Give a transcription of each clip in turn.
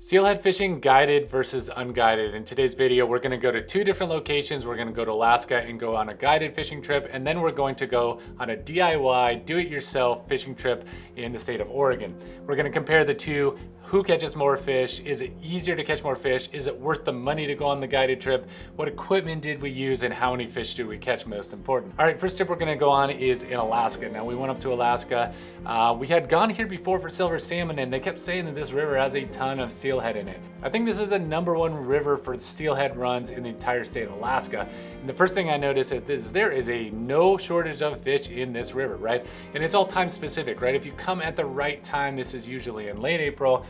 Steelhead fishing, guided versus unguided. In today's video, we're gonna go to two different locations. We're gonna go to Alaska and go on a guided fishing trip, and then we're going to go on a DIY, do-it-yourself fishing trip in the state of Oregon. We're gonna compare the two. Who catches more fish? Is it easier to catch more fish? Is it worth the money to go on the guided trip? What equipment did we use and how many fish do we catch, most important? All right, first trip we're gonna go on is in Alaska. Now we went up to Alaska. We had gone here before for silver salmon and they kept saying that this river has a ton of steelhead in it. I think this is the #1 river for steelhead runs in the entire state of Alaska. And the first thing I noticed is there is a no shortage of fish in this river, right? And it's all time specific, right? If you come at the right time, this is usually in late April,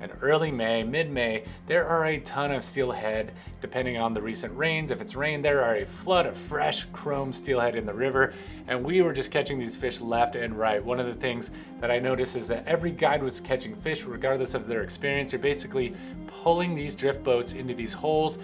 and early May, mid-May, there are a ton of steelhead, depending on the recent rains. If it's rained, there are a flood of fresh chrome steelhead in the river, and we were just catching these fish left and right. One of the things that I noticed is that every guide was catching fish, regardless of their experience. You're basically pulling these drift boats into these holes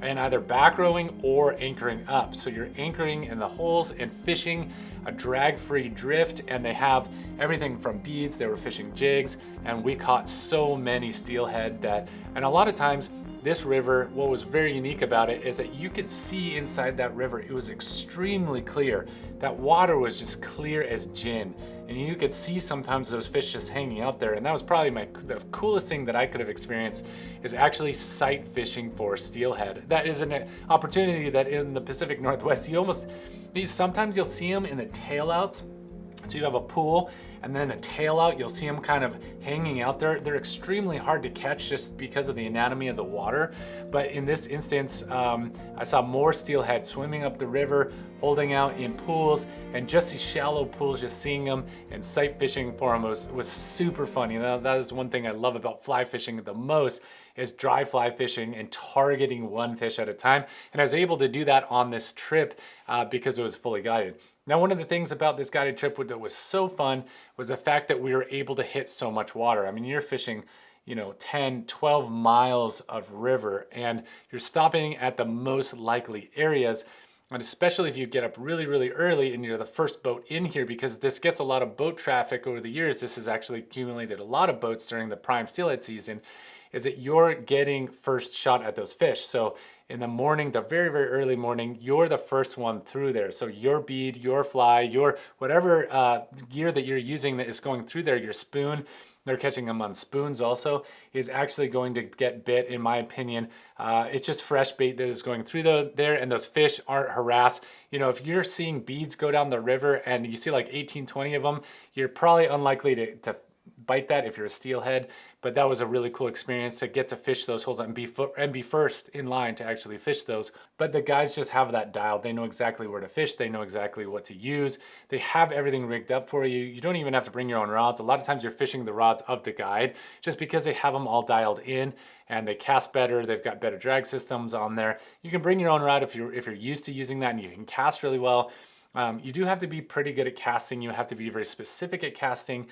and either back rowing or anchoring up. So you're anchoring in the holes and fishing a drag-free drift, and they have everything from beads, they were fishing jigs, and we caught so many steelhead that, and a lot of times this river, what was very unique about it is that you could see inside that river. It was extremely clear. That water was just clear as gin. And you could see sometimes those fish just hanging out there. And that was probably the coolest thing that I could have experienced, is actually sight fishing for steelhead. That is an opportunity that in the Pacific Northwest, sometimes you'll see them in the tailouts. So you have a pool and then a tail out, you'll see them kind of hanging out there. They're extremely hard to catch just because of the anatomy of the water. But in this instance, I saw more steelhead swimming up the river, holding out in pools, and just these shallow pools, just seeing them and sight fishing for them was super fun. You know, that is one thing I love about fly fishing the most, is dry fly fishing and targeting one fish at a time. And I was able to do that on this trip because it was fully guided. Now, one of the things about this guided trip that was so fun was the fact that we were able to hit so much water. I mean, you're fishing, 10, 12 miles of river, and you're stopping at the most likely areas. And especially if you get up really, really early and you're the first boat in here, because this gets a lot of boat traffic over the years. This has actually accumulated a lot of boats during the prime steelhead season, is that you're getting first shot at those fish. So in the morning, the very, very early morning, you're the first one through there. So your bead, your fly, your whatever gear that you're using that is going through there, your spoon, they're catching them on spoons also, is actually going to get bit, in my opinion. It's just fresh bait that is going through there, and those fish aren't harassed. If you're seeing beads go down the river and you see like 18, 20 of them, you're probably unlikely to bite that if you're a steelhead. But that was a really cool experience to get to fish those holes and be first in line to actually fish those. But the guys just have that dialed. They know exactly where to fish. They know exactly what to use. They have everything rigged up for you. You don't even have to bring your own rods. A lot of times you're fishing the rods of the guide just because they have them all dialed in and they cast better. They've got better drag systems on there. You can bring your own rod if you're used to using that, and you can cast really well. You do have to be pretty good at casting. You have to be very specific at casting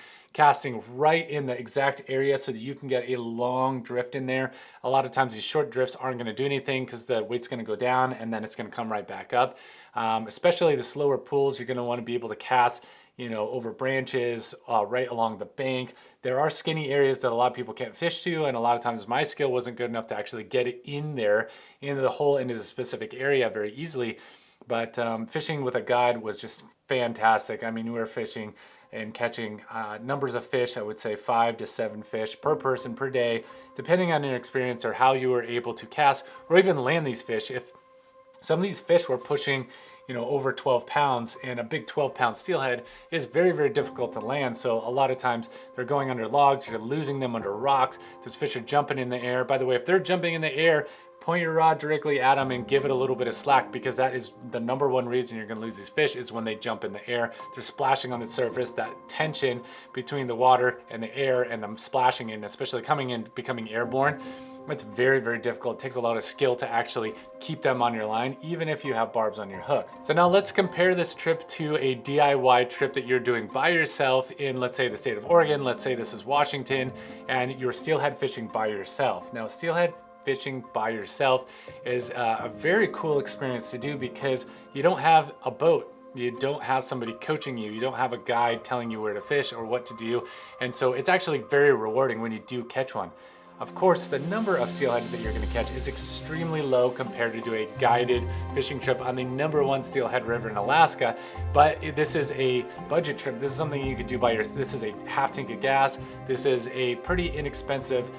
right in the exact area so that you can get a long drift in there. A lot of times these short drifts aren't going to do anything because the weight's going to go down and then it's going to come right back up. Especially the slower pools, you're going to want to be able to cast over branches, right along the bank. There are skinny areas that a lot of people can't fish to, and a lot of times my skill wasn't good enough to actually get it in there, into the hole, into the specific area very easily. But fishing with a guide was just fantastic. I mean, we were fishing and catching numbers of fish. I would say 5 to 7 fish per person per day, depending on your experience or how you were able to cast or even land these fish. If some of these fish were pushing, over 12 pounds, and a big 12-pound steelhead is very, very difficult to land. So a lot of times they're going under logs, you're losing them under rocks. Those fish are jumping in the air. By the way, if they're jumping in the air, point your rod directly at them and give it a little bit of slack, because that is the #1 reason you're going to lose these fish, is when they jump in the air. They're splashing on the surface. That tension between the water and the air and them splashing in, especially coming in, becoming airborne, it's very, very difficult. It takes a lot of skill to actually keep them on your line, even if you have barbs on your hooks. So now let's compare this trip to a DIY trip that you're doing by yourself in, let's say, the state of Oregon. Let's say this is Washington, and you're steelhead fishing by yourself. Now, steelhead fishing by yourself is a very cool experience to do because you don't have a boat. You don't have somebody coaching you. You don't have a guide telling you where to fish or what to do. And so it's actually very rewarding when you do catch one. Of course, the number of steelhead that you're gonna catch is extremely low compared to a guided fishing trip on the #1 steelhead river in Alaska, but this is a budget trip. This is something you could do by yourself. This is a half tank of gas. This is a pretty inexpensive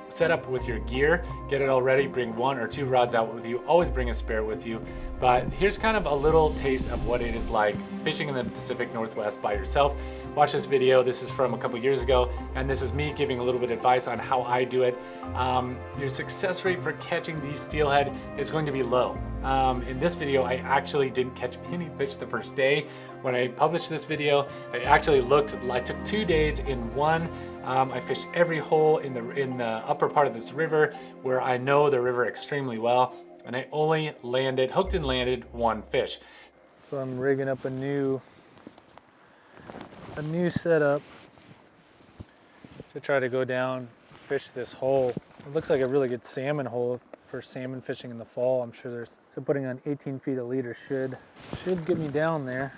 setup with your gear. Get it all ready, bring 1 or 2 rods out with you, always bring a spare with you. But here's kind of a little taste of what it is like fishing in the Pacific Northwest by yourself. Watch this video. This is from a couple years ago, and this is me giving a little bit of advice on how I do it. Your success rate for catching these steelhead is going to be low. In this video, I actually didn't catch any fish the first day. When I published this video, I took 2 days in one. I fished every hole in the upper part of this river where I know the river extremely well, and I only hooked and landed 1 fish. So I'm rigging up a new setup to try to go down, fish this hole. It looks like a really good salmon hole for salmon fishing in the fall. I'm sure so putting on 18 feet a leader should get me down there.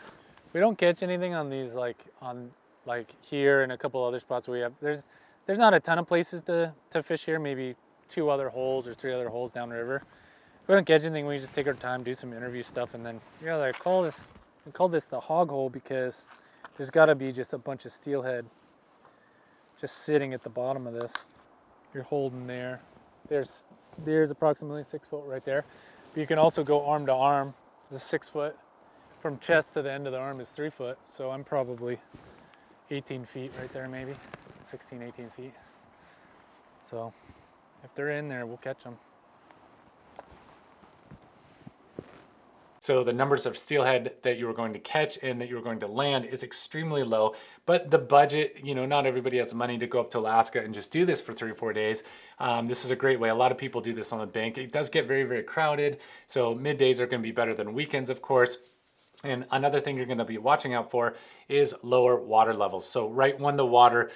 We don't catch anything on these like here and a couple other spots we have. There's not a ton of places to fish here, maybe 2 other holes or 3 other holes down the river. If we don't catch anything, we just take our time, do some interview stuff, and then we call this the hog hole because there's got to be just a bunch of steelhead just sitting at the bottom of this. You're holding there. There's approximately 6 foot right there. But you can also go arm to arm. The 6 foot from chest to the end of the arm is 3 foot. So I'm probably 18 feet right there, maybe 16, 18 feet. So if they're in there, we'll catch them. So the numbers of steelhead that you are going to catch and that you're going to land is extremely low, but the budget, not everybody has the money to go up to Alaska and just do this for 3 or 4 days. This is a great way. A lot of people do this on the bank. It does get very, very crowded. So middays are going to be better than weekends, of course. And another thing you're going to be watching out for is lower water levels. So right when the water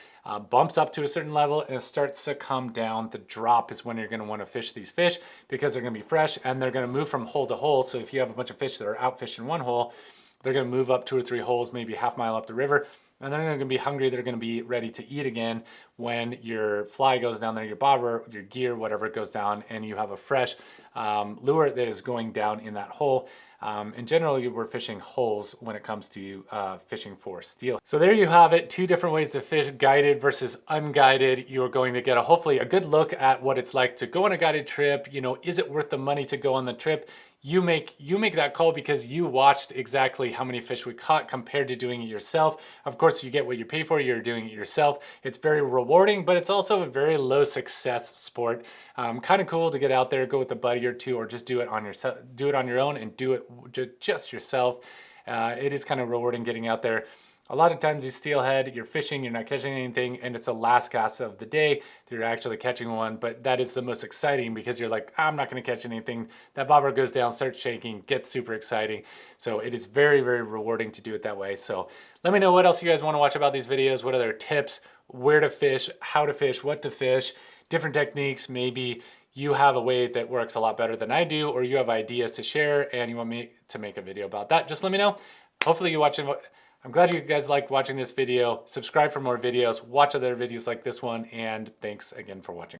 bumps up to a certain level and it starts to come down, the drop is when you're going to want to fish these fish because they're going to be fresh and they're going to move from hole to hole. So if you have a bunch of fish that are out fishing one hole, they're going to move up 2 or 3 holes, maybe half mile up the river, and they're going to be hungry. They're going to be ready to eat again when your fly goes down there, your bobber, your gear, whatever goes down, and you have a fresh lure that is going down in that hole. And generally, we're fishing holes when it comes to fishing for steelhead. So there you have it, 2 different ways to fish, guided versus unguided. You're going to get hopefully a good look at what it's like to go on a guided trip. Is it worth the money to go on the trip? You make that call because you watched exactly how many fish we caught compared to doing it yourself. Of course, you get what you pay for. You're doing it yourself. It's very rewarding, but it's also a very low success sport. Kind of cool to get out there, go with a buddy or 2, or just do it on your own and do it just yourself. It is kind of rewarding getting out there. A lot of times you steelhead, you're fishing, you're not catching anything, and it's the last cast of the day that you're actually catching one, but that is the most exciting because you're like, I'm not gonna catch anything. That bobber goes down, starts shaking, gets super exciting. So it is very, very rewarding to do it that way. So let me know what else you guys wanna watch about these videos, what other tips, where to fish, how to fish, what to fish, different techniques. Maybe you have a way that works a lot better than I do, or you have ideas to share and you want me to make a video about that. Just let me know. Hopefully you watch it. I'm glad you guys liked watching this video. Subscribe for more videos, watch other videos like this one, and thanks again for watching.